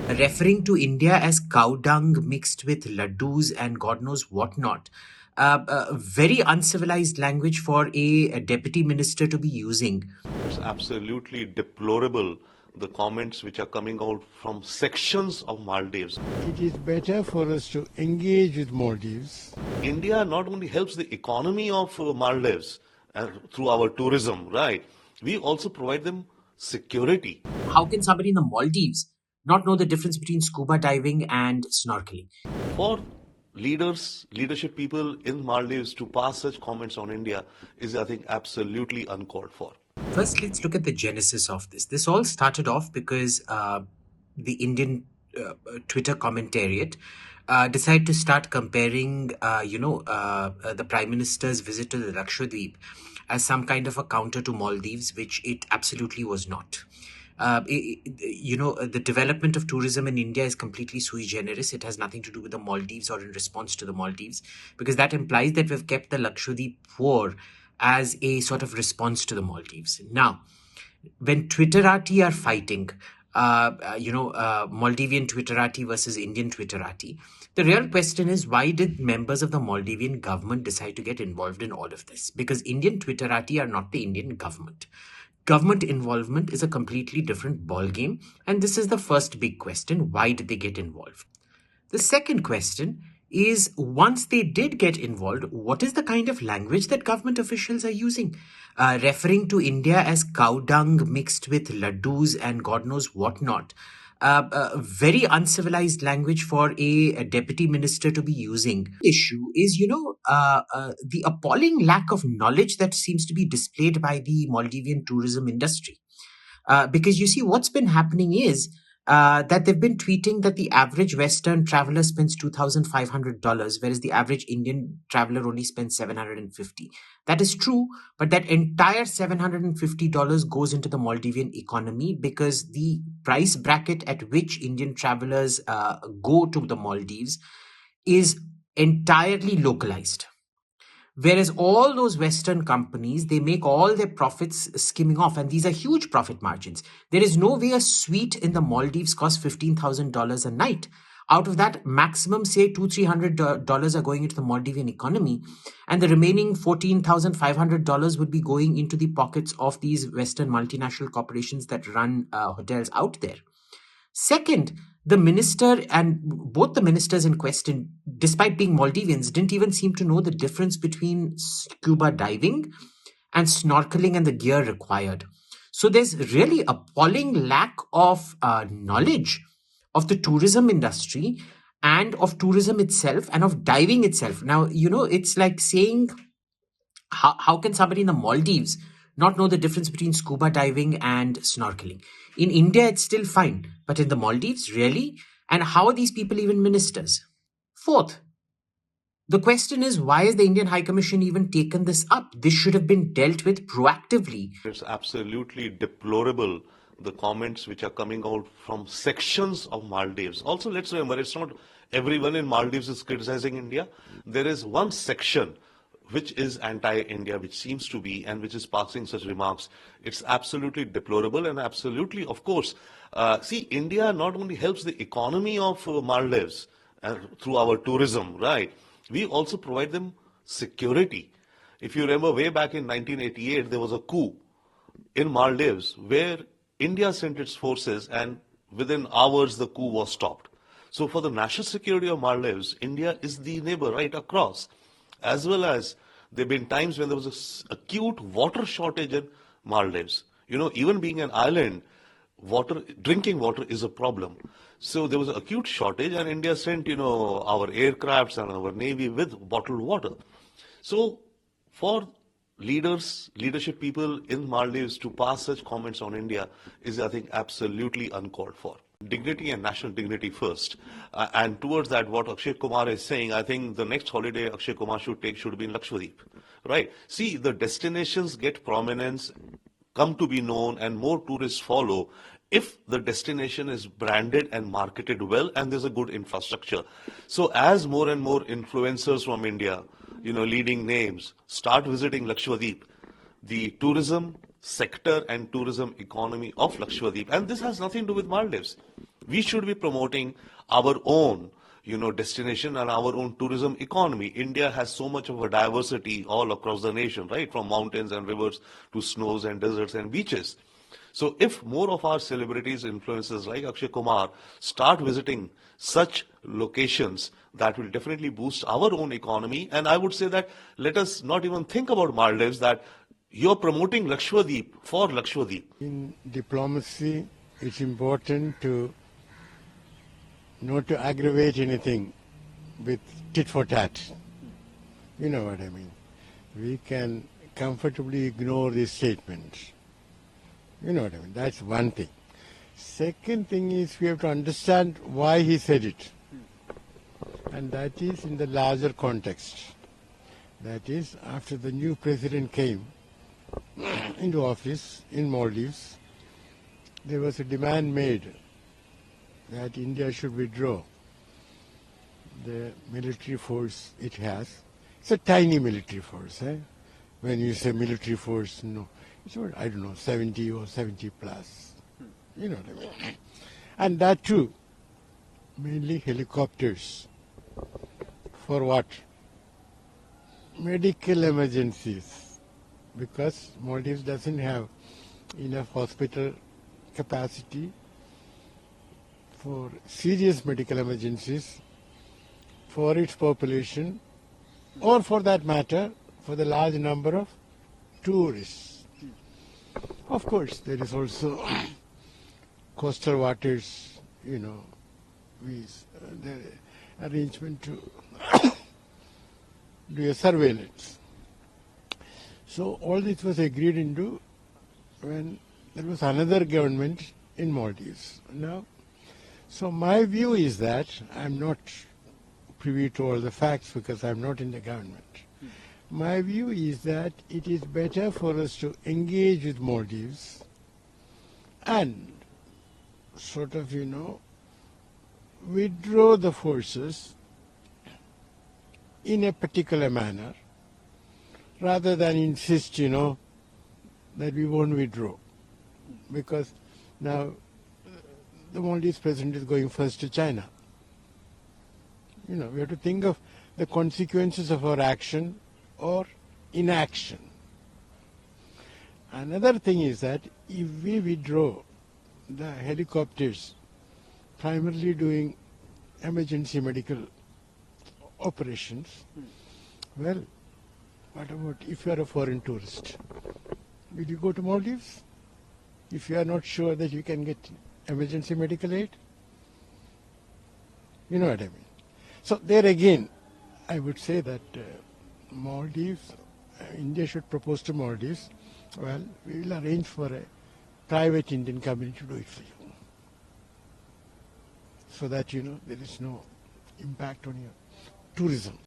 referring to India as cow dung mixed with laddus and God knows what not. Very uncivilized language for a deputy minister to be using. It's absolutely deplorable, the comments which are coming out from sections of Maldives. It is better for us to engage with Maldives. India not only helps the economy of Maldives through our tourism, right? We also provide them security. How can somebody in the Maldives not know the difference between scuba diving and snorkeling? For leadership people in Maldives to pass such comments on India is, I think, absolutely uncalled for. First, let's look at the genesis of this. This all started off because the Indian Twitter commentariat decided to start comparing, the Prime Minister's visit to the Lakshadweep as some kind of a counter to Maldives, which it absolutely was not. The development of tourism in India is completely sui generis. It has nothing to do with the Maldives or in response to the Maldives, because that implies that we've kept the Lakshadweep poor as a sort of response to the Maldives. Now, when Twitterati are fighting, Maldivian Twitterati versus Indian Twitterati, the real question is, why did members of the Maldivian government decide to get involved in all of this? Because Indian Twitterati are not the Indian government. Government involvement is a completely different ballgame, and this is the first big question: why did they get involved? The second question is, once they did get involved, what is the kind of language that government officials are using? Referring to India as cow dung mixed with laddus and God knows what not. Very uncivilized language for a deputy minister to be using. The issue is, the appalling lack of knowledge that seems to be displayed by the Maldivian tourism industry. Because you see, what's been happening is that they've been tweeting that the average Western traveler spends $2,500, whereas the average Indian traveler only spends $750. That is true, but that entire $750 goes into the Maldivian economy because the price bracket at which Indian travelers go to the Maldives is entirely localized. Whereas all those Western companies, they make all their profits skimming off, and these are huge profit margins. There is no way a suite in the Maldives costs $15,000 a night. Out of that, maximum, say, $200-300 are going into the Maldivian economy, and the remaining $14,500 would be going into the pockets of these Western multinational corporations that run hotels out there. Second, the minister and both the ministers in question, despite being Maldivians, didn't even seem to know the difference between scuba diving and snorkeling and the gear required. So there's really appalling lack of knowledge of the tourism industry and of tourism itself and of diving itself. Now, it's like saying, how can somebody in the Maldives not know the difference between scuba diving and snorkeling? In India, it's still fine, but in the Maldives, really? And how are these people even ministers? Fourth, the question is, why has the Indian High Commission even taken this up? This should have been dealt with proactively. It's absolutely deplorable, the comments which are coming out from sections of Maldives. Also, let's remember, it's not everyone in Maldives is criticizing India. There is one section which is anti-India, which seems to be, and which is passing such remarks. It's absolutely deplorable and absolutely, of course. See, India not only helps the economy of Maldives through our tourism, right? We also provide them security. If you remember, way back in 1988, there was a coup in Maldives where India sent its forces, and within hours the coup was stopped. So for the national security of Maldives, India is the neighbor right across. As well as there have been times when there was an acute water shortage in Maldives. Even being an island, drinking water is a problem. So there was an acute shortage, and India sent, our aircrafts and our navy with bottled water. So for leadership people in Maldives to pass such comments on India is, I think, absolutely uncalled for. Dignity and national dignity first. And towards that, what Akshay Kumar is saying, I think the next holiday Akshay Kumar should take should be in Lakshadweep. Right? See, the destinations get prominence, come to be known, and more tourists follow if the destination is branded and marketed well and there's a good infrastructure. So as more and more influencers from India, leading names, start visiting Lakshadweep, the tourism sector and tourism economy of Lakshadweep, and this has nothing to do with Maldives. We should be promoting our own destination and our own tourism economy. India has so much of a diversity all across the nation, right? From mountains and rivers to snows and deserts and beaches. So if more of our celebrities, influencers like Akshay Kumar start visiting such locations, that will definitely boost our own economy. And I would say that let us not even think about Maldives, that you're promoting Lakshadweep for Lakshadweep. In diplomacy, it's important to not to aggravate anything with tit for tat. You know what I mean? We can comfortably ignore these statements. You know what I mean? That's one thing. Second thing is we have to understand why he said it. And that is in the larger context. That is, after the new president came into office in Maldives, there was a demand made that India should withdraw the military force it has. It's a tiny military force. When you say military force, no. It's about, I don't know, 70 or 70 plus. You know what I mean? And that too, mainly helicopters. For what? Medical emergencies. Because Maldives doesn't have enough hospital capacity for serious medical emergencies for its population, or for that matter, for the large number of tourists. Of course, there is also coastal waters, the arrangement to do a surveillance. So all this was agreed into when there was another government in Maldives. Now, so my view is that I'm not privy to all the facts because I'm not in the government. My view is that it is better for us to engage with Maldives and sort of, withdraw the forces in a particular manner rather than insist, that we won't withdraw. Because now the Maldives president is going first to China. We have to think of the consequences of our action or inaction. Another thing is that if we withdraw the helicopters primarily doing emergency medical operations, well, what about if you are a foreign tourist? Will you go to Maldives if you are not sure that you can get emergency medical aid? You know what I mean? So there again, I would say that Maldives, India should propose to Maldives, well, we will arrange for a private Indian company to do it for you. So that, there is no impact on your tourism.